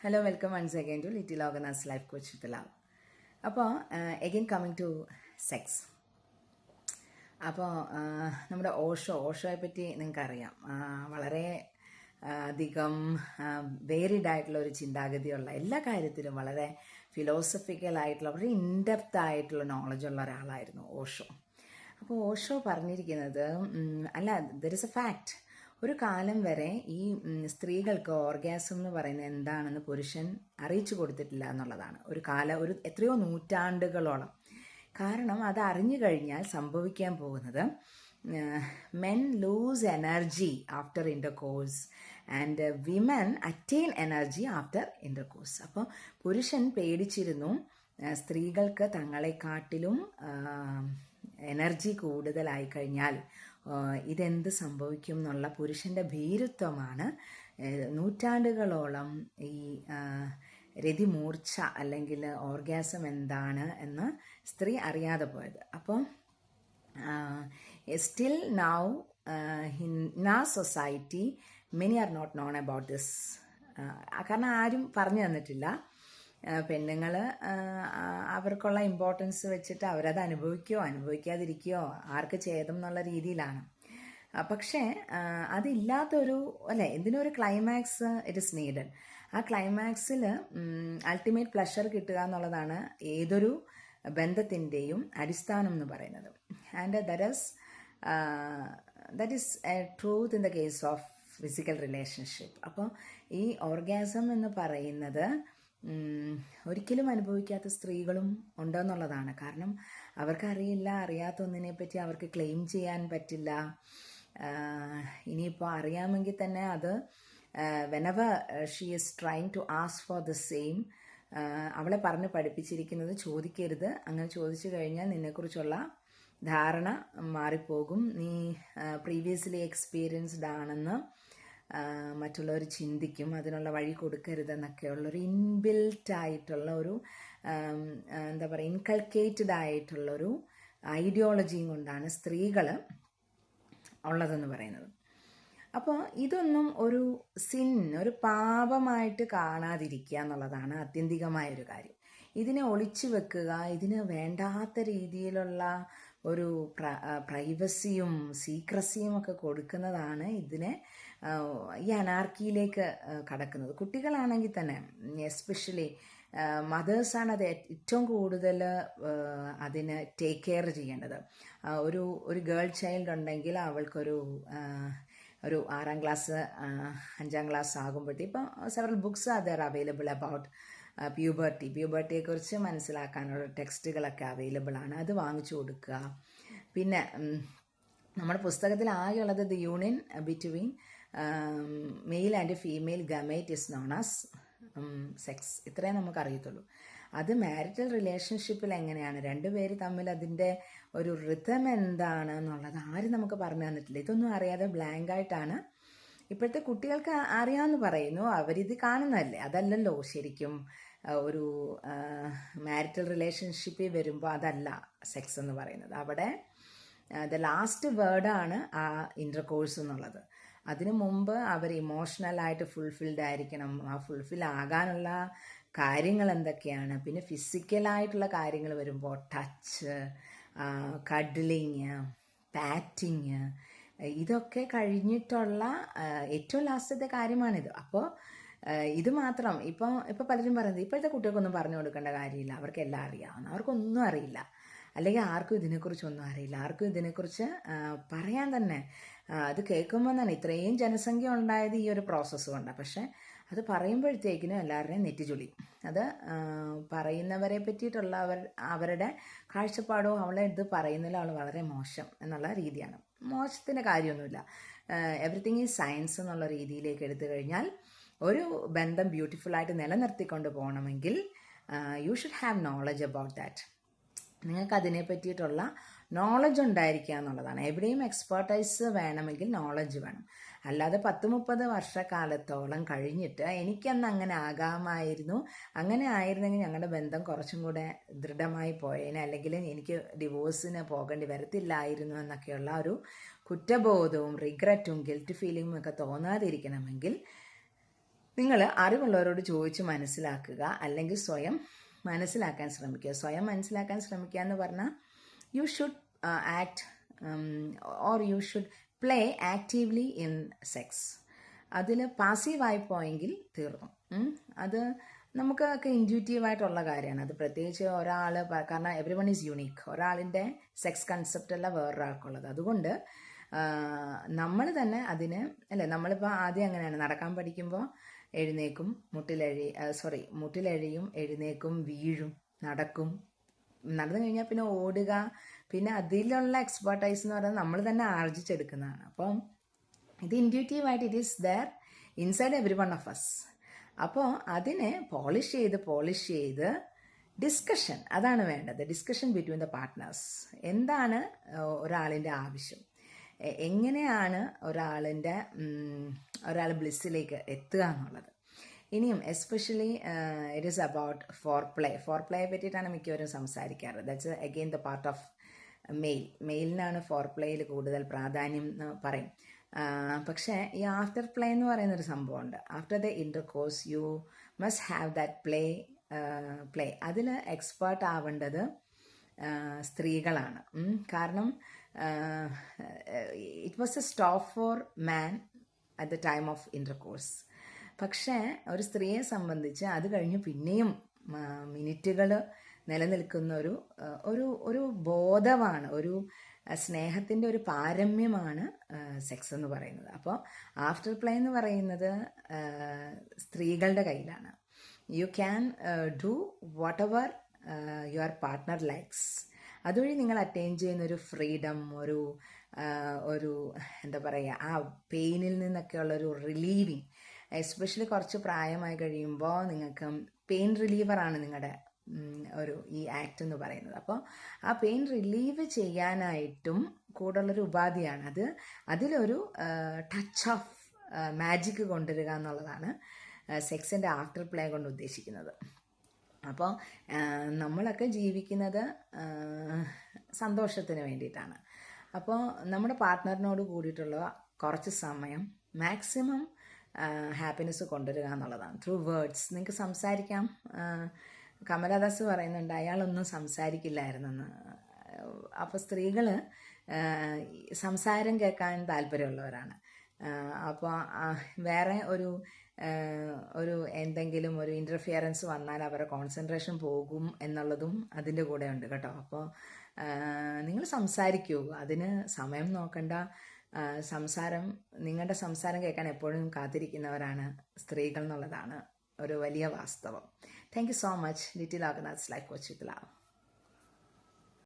Hello, welcome once again to Little Organized Life Coach with Love. അപ്പോൾ again coming to sex. അപ്പോൾ നമ്മുടെ ഓഷോയെ പറ്റി നിങ്ങൾക്കറിയാം. വളരെ അധികം വേരിഡ് ആയിട്ടുള്ള ഒരു ചിന്താഗതിയുള്ള എല്ലാ കാര്യത്തിലും വളരെ ഫിലോസഫിക്കലായിട്ടുള്ള വളരെ ഇൻഡെപ്ത് ആയിട്ടുള്ള നോളജുള്ള ഒരാളായിരുന്നു ഓഷോ. അപ്പോൾ ഓഷോ പറഞ്ഞിരിക്കുന്നത് അല്ല, ദർ ഇസ് എ ഫാക്റ്റ്. ഒരു കാലം വരെ ഈ സ്ത്രീകൾക്ക് ഓർഗാസം എന്ന് പറയുന്നത് എന്താണെന്ന് പുരുഷൻ അറിയിച്ചു കൊടുത്തിട്ടില്ല എന്നുള്ളതാണ്. ഒരു എത്രയോ നൂറ്റാണ്ടുകളോളം. കാരണം അത് അറിഞ്ഞു കഴിഞ്ഞാൽ സംഭവിക്കാൻ പോകുന്നത് men lose energy after intercourse and women attain energy after intercourse. അപ്പോൾ പുരുഷൻ പേടിച്ചിരുന്നു സ്ത്രീകൾക്ക് തങ്ങളെക്കാട്ടിലും എനർജി കൂടുതലായി കഴിഞ്ഞാൽ ഇതെന്ത് സംഭവിക്കും എന്നുള്ള പുരുഷൻ്റെ ഭീരുത്വമാണ് നൂറ്റാണ്ടുകളോളം ഈ രതിമൂർച്ച അല്ലെങ്കിൽ ഓർഗാസം എന്താണ് എന്ന് സ്ത്രീ അറിയാതെ പോയത്. അപ്പോൾ still now in our society many are not known about this. കാരണം ആരും പറഞ്ഞു തന്നിട്ടില്ല. പെണ്ണുങ്ങൾ അവർക്കുള്ള ഇമ്പോർട്ടൻസ് വെച്ചിട്ട് അവരത് അനുഭവിക്കാതിരിക്കുകയോ ആർക്ക് ഛേദം എന്നുള്ള രീതിയിലാണ്. പക്ഷേ അതില്ലാത്തൊരു എന്തിനൊരു ക്ലൈമാക്സ് ഇറ്റ് ഇസ് നീഡഡ്. ആ ക്ലൈമാക്സിൽ അൾട്ടിമേറ്റ് പ്ലഷർ കിട്ടുക എന്നുള്ളതാണ് ഏതൊരു ബന്ധത്തിൻ്റെയും അടിസ്ഥാനം എന്ന് പറയുന്നത്. And that is A truth in the case of physical relationship. അപ്പോൾ ഈ ഓർഗാസം എന്ന് പറയുന്നത് ഒരിക്കലും അനുഭവിക്കാത്ത സ്ത്രീകളും ഉണ്ടെന്നുള്ളതാണ്. കാരണം അറിയാത്ത ഒന്നിനെ പറ്റി അവർക്ക് ക്ലെയിം ചെയ്യാൻ പറ്റില്ല. ഇനിയിപ്പോൾ അറിയാമെങ്കിൽ തന്നെ അത് whenever she is trying to ask for the same, അവളെ പറഞ്ഞ് പഠിപ്പിച്ചിരിക്കുന്നത് ചോദിക്കരുത്, അങ്ങനെ ചോദിച്ചു കഴിഞ്ഞാൽ നിന്നെക്കുറിച്ചുള്ള ധാരണ മാറിപ്പോകും, നീ പ്രീവിയസ്ലി എക്സ്പീരിയൻസ്ഡ് ആണെന്ന് മറ്റുള്ളവർ ചിന്തിക്കും, അതിനുള്ള വഴി കൊടുക്കരുതെന്നൊക്കെയുള്ളൊരു ഇൻബിൽറ്റ് ആയിട്ടുള്ള ഒരു എന്താ പറയുക ഇൻകൾക്കേറ്റഡ് ആയിട്ടുള്ളൊരു ഐഡിയോളജിയും കൊണ്ടാണ് സ്ത്രീകൾ ഉള്ളതെന്ന് പറയുന്നത്. അപ്പോൾ ഇതൊന്നും ഒരു ഒരു പാപമായിട്ട് കാണാതിരിക്കുക എന്നുള്ളതാണ് ആത്യന്തികമായൊരു കാര്യം. ഇതിനെ ഒളിച്ചു വെക്കുക, ഇതിന് വേണ്ടാത്ത രീതിയിലുള്ള ഒരു പ്രൈവസിയും സീക്രസിയും ഒക്കെ കൊടുക്കുന്നതാണ് ഇതിനെ ഈ അനാർക്കിയിലേക്ക് കടക്കുന്നത്. കുട്ടികളാണെങ്കിൽ തന്നെ എസ്പെഷ്യലി മദേഴ്സാണ് അത് ഏറ്റവും കൂടുതൽ അതിന് ടേക്ക് കെയർ ചെയ്യേണ്ടത്. ഒരു ഗേൾ ചൈൽഡ് ഉണ്ടെങ്കിൽ അവൾക്കൊരു 6ാം ക്ലാസ് 5ാം ക്ലാസ് ആകുമ്പോഴത്തേക്കും ഇപ്പം several books are available about പ്യൂബർട്ടിയെക്കുറിച്ച് മനസ്സിലാക്കാനുള്ള ടെക്സ്റ്റുകളൊക്കെ അവൈലബിൾ ആണ്. അത് വാങ്ങിച്ചു കൊടുക്കുക. പിന്നെ നമ്മുടെ പുസ്തകത്തിൽ ആകെയുള്ളത് the union between male and female gamete is known as sex. ഇത്രയും നമുക്കറിയത്തുള്ളൂ. അത് മാരിറ്റൽ റിലേഷൻഷിപ്പിൽ എങ്ങനെയാണ് രണ്ടുപേര് തമ്മിൽ അതിൻ്റെ ഒരു റിതം എന്താണ് എന്നുള്ളത് ആരും നമുക്ക് പറഞ്ഞു തന്നിട്ടില്ല. ഇതൊന്നും അറിയാതെ ബ്ലാങ്കായിട്ടാണ് ഇപ്പോഴത്തെ കുട്ടികൾക്ക് അറിയാമെന്ന് പറയുന്നു. അവരിത് കാണുന്നതല്ലേ, അതല്ലല്ലോ ശരിക്കും ഒരു മാരിറ്റൽ റിലേഷൻഷിപ്പിൽ വരുമ്പോൾ അതല്ല സെക്സ് എന്ന് പറയുന്നത്. അവിടെ ദ ലാസ്റ്റ് വേർഡാണ് ആ ഇൻ്റർകോഴ്സ് എന്നുള്ളത്. അതിനു മുമ്പ് അവർ ഇമോഷണലായിട്ട് ഫുൾഫിൽഡ് ആയിരിക്കണം. ആ ഫുൾഫിൽ ആകാനുള്ള കാര്യങ്ങൾ എന്തൊക്കെയാണ്, പിന്നെ ഫിസിക്കലായിട്ടുള്ള കാര്യങ്ങൾ വരുമ്പോൾ ടച്ച്, കഡ്ലിങ്, പാറ്റിങ്, ഇതൊക്കെ കഴിഞ്ഞിട്ടുള്ള ഏറ്റവും ലാസ്റ്റത്തെ കാര്യമാണിത്. അപ്പോൾ ഇത് മാത്രം ഇപ്പോൾ പലരും പറയുന്നത് ഇപ്പോഴത്തെ കുട്ടികൾക്കൊന്നും പറഞ്ഞു കൊടുക്കേണ്ട കാര്യമില്ല, അവർക്കെല്ലാം അറിയാവുന്ന, അവർക്കൊന്നും അറിയില്ല, അല്ലെങ്കിൽ ആർക്കും ഇതിനെക്കുറിച്ചൊന്നും അറിയില്ല, ആർക്കും ഇതിനെക്കുറിച്ച് പറയാൻ തന്നെ അത് കേൾക്കുമ്പോൾ തന്നെ ഇത്രയും ജനസംഖ്യ ഉണ്ടായത് ഈ ഒരു പ്രോസസ്സ് കൊണ്ടാണ്. പക്ഷേ അത് പറയുമ്പോഴത്തേക്കിനും എല്ലാവരുടെയും നെറ്റിച്ചുളി. അത് പറയുന്നവരെ പറ്റിയിട്ടുള്ള അവരുടെ കാഴ്ചപ്പാടോ അവളെ ഇത് പറയുന്നതിൽ അവൾ വളരെ മോശം എന്നുള്ള രീതിയാണ്. മോശത്തിൻ്റെ കാര്യമൊന്നുമില്ല. എവറിത്തിങ് ഈസ് സയൻസ് എന്നുള്ള രീതിയിലേക്ക് എടുത്തു കഴിഞ്ഞാൽ ഒരു ബന്ധം ബ്യൂട്ടിഫുള്ളായിട്ട് നിലനിർത്തിക്കൊണ്ട് പോകണമെങ്കിൽ you should have knowledge about that. നിങ്ങൾക്ക് അതിനെ പറ്റിയിട്ടുള്ള നോളജ് ഉണ്ടായിരിക്കുക എന്നുള്ളതാണ്. എവിടെയും എക്സ്പെർട്ടൈസ് വേണമെങ്കിൽ നോളജ് വേണം. അല്ലാതെ 10-30 വർഷക്കാലത്തോളം കഴിഞ്ഞിട്ട് എനിക്കന്ന് അങ്ങനെ ആകാമായിരുന്നു, അങ്ങനെ ആയിരുന്നെങ്കിൽ ഞങ്ങളുടെ ബന്ധം കുറച്ചും കൂടെ ദൃഢമായി പോയേനെ, അല്ലെങ്കിൽ എനിക്ക് ഡിവോഴ്സിന് പോകേണ്ടി വരത്തില്ലായിരുന്നു എന്നൊക്കെയുള്ള ഒരു കുറ്റബോധവും റിഗ്രറ്റും ഗിൽറ്റ് ഫീലിങ്ങും ഒക്കെ തോന്നാതിരിക്കണമെങ്കിൽ നിങ്ങൾ അറിവുള്ളവരോട് ചോദിച്ച് മനസ്സിലാക്കുക, അല്ലെങ്കിൽ സ്വയം മനസ്സിലാക്കാൻ ശ്രമിക്കുക. സ്വയം മനസ്സിലാക്കാൻ ശ്രമിക്കുക എന്ന് പറഞ്ഞാൽ you should act or you should play actively in sex. അതിൽ പാസീവായി പോയെങ്കിൽ തീർന്നു. അത് നമുക്കൊക്കെ ഇൻറ്റ്യൂറ്റീവായിട്ടുള്ള കാര്യമാണ്. അത് പ്രത്യേകിച്ച് ഒരാൾ, കാരണം എവറി വൺ ഈസ് യുണീക്ക്. ഒരാളിൻ്റെ സെക്സ് കൺസെപ്റ്റ് അല്ല വേറൊരാൾക്കുള്ളത്. അതുകൊണ്ട് നമ്മൾ തന്നെ അതിന് അല്ലേ, നമ്മളിപ്പോൾ ആദ്യം അങ്ങനെയാണ്, നടക്കാൻ പഠിക്കുമ്പോൾ എഴുന്നേക്കും, മുട്ടിലഴിയും, എഴുന്നേക്കും, വീഴും, നടക്കും. നടന്നു കഴിഞ്ഞാൽ പിന്നെ ഓടുക, പിന്നെ അതിലുള്ള എക്സ്പെർട്ടൈസ് എന്ന് പറയുന്നത് നമ്മൾ തന്നെ ആർജിച്ചെടുക്കുന്നതാണ്. അപ്പം ഇത് ഇൻറ്റ്യൂറ്റീവായിട്ട് it is there inside every one of us. അപ്പോൾ അതിനെ പോളിഷ് ചെയ്ത് ഡിസ്കഷൻ, അതാണ് വേണ്ടത്. Discussion between the partners. എന്താണ് ഒരാളിൻ്റെ ആവശ്യം, എങ്ങനെയാണ് ഒരാൾ ബ്ലിസ്സിലേക്ക് എത്തുക എന്നുള്ളത്. ഇനിയും എസ്പെഷ്യലി ഇറ്റ് ഈസ് അബൌട്ട് ഫോർ പ്ലേയെ പറ്റിയിട്ടാണ് മിക്കവരും സംസാരിക്കാറ്. That's again the part of മെയിലിനാണ് ഫോർ പ്ലേയിൽ കൂടുതൽ പ്രാധാന്യം എന്ന് പറയും. പക്ഷേ ഈ ആഫ്റ്റർ പ്ലേ എന്ന് പറയുന്നൊരു സംഭവമുണ്ട്. After the intercourse you must have that play. അതിൽ എക്സ്പേർട്ട് ആവേണ്ടത് സ്ത്രീകളാണ്. കാരണം it was A stop four man at the time of intercourse. പക്ഷേ ഒരു സ്ത്രീയെ സംബന്ധിച്ച് അത് കഴിഞ്ഞ് പിന്നെയും മിനിറ്റുകൾ നിലനിൽക്കുന്ന ഒരു ബോധമാണ്, ഒരു സ്നേഹത്തിൻ്റെ ഒരു പാരമ്യമാണ് സെക്സ് എന്ന് പറയുന്നത്. അപ്പോൾ ആഫ്റ്റർ പ്ലേ എന്ന് പറയുന്നത് സ്ത്രീകളുടെ കയ്യിലാണ്. You can do what ever your partner likes. അതുവഴി നിങ്ങൾ അറ്റൈൻ ചെയ്യുന്ന ഒരു ഫ്രീഡം, ഒരു എന്താ പറയുക, ആ പെയിനിൽ നിന്നൊക്കെ ഉള്ളൊരു റിലീവിങ്. എസ്പെഷ്യലി കുറച്ച് പ്രായമായി കഴിയുമ്പോൾ നിങ്ങൾക്ക് പെയിൻ റിലീവറാണ് നിങ്ങളുടെ ഈ ആക്ട് എന്ന് പറയുന്നത്. അപ്പോൾ ആ പെയിൻ റിലീവ് ചെയ്യാനായിട്ടും കൂടുള്ളൊരു ഉപാധിയാണ് അത്. അതിലൊരു ടച്ച് ഓഫ് മാജിക് കൊണ്ടുവരിക എന്നുള്ളതാണ് സെക്സിൻ്റെ ആഫ്റ്റർ പ്ലേ കൊണ്ട് ഉദ്ദേശിക്കുന്നത്. അപ്പോൾ നമ്മളൊക്കെ ജീവിക്കുന്നത് സന്തോഷത്തിന് വേണ്ടിയിട്ടാണ്. അപ്പോൾ നമ്മുടെ പാർട്ട്ണറിനോട് കൂടിയിട്ടുള്ള കുറച്ച് സമയം മാക്സിമം ഹാപ്പിനെസ് കൊണ്ടുവരിക എന്നുള്ളതാണ്. ത്രൂ വേർഡ്സ് നിങ്ങൾക്ക് സംസാരിക്കാം. കമലദാസ് പറയുന്നുണ്ട് അയാളൊന്നും സംസാരിക്കില്ലായിരുന്നെന്ന്. അപ്പോൾ സ്ത്രീകൾ സംസാരം കേൾക്കാൻ താല്പര്യമുള്ളവരാണ്. അപ്പോൾ വേറെ ഒരു എന്തെങ്കിലും ഒരു ഇൻ്റർഫിയറൻസ് വന്നാൽ അവരുടെ കോൺസെൻട്രേഷൻ പോകും എന്നുള്ളതും അതിൻ്റെ കൂടെ ഉണ്ട് കേട്ടോ. അപ്പോൾ നിങ്ങൾ സംസാരിക്കൂ, അതിന് സമയം നോക്കണ്ട. നിങ്ങളുടെ സംസാരം കേൾക്കാൻ എപ്പോഴും കാത്തിരിക്കുന്നവരാണ് സ്ത്രീകൾ എന്നുള്ളതാണ് ഒരു വലിയ വാസ്തവം. Thank you so much. Little Agnes life coach with love.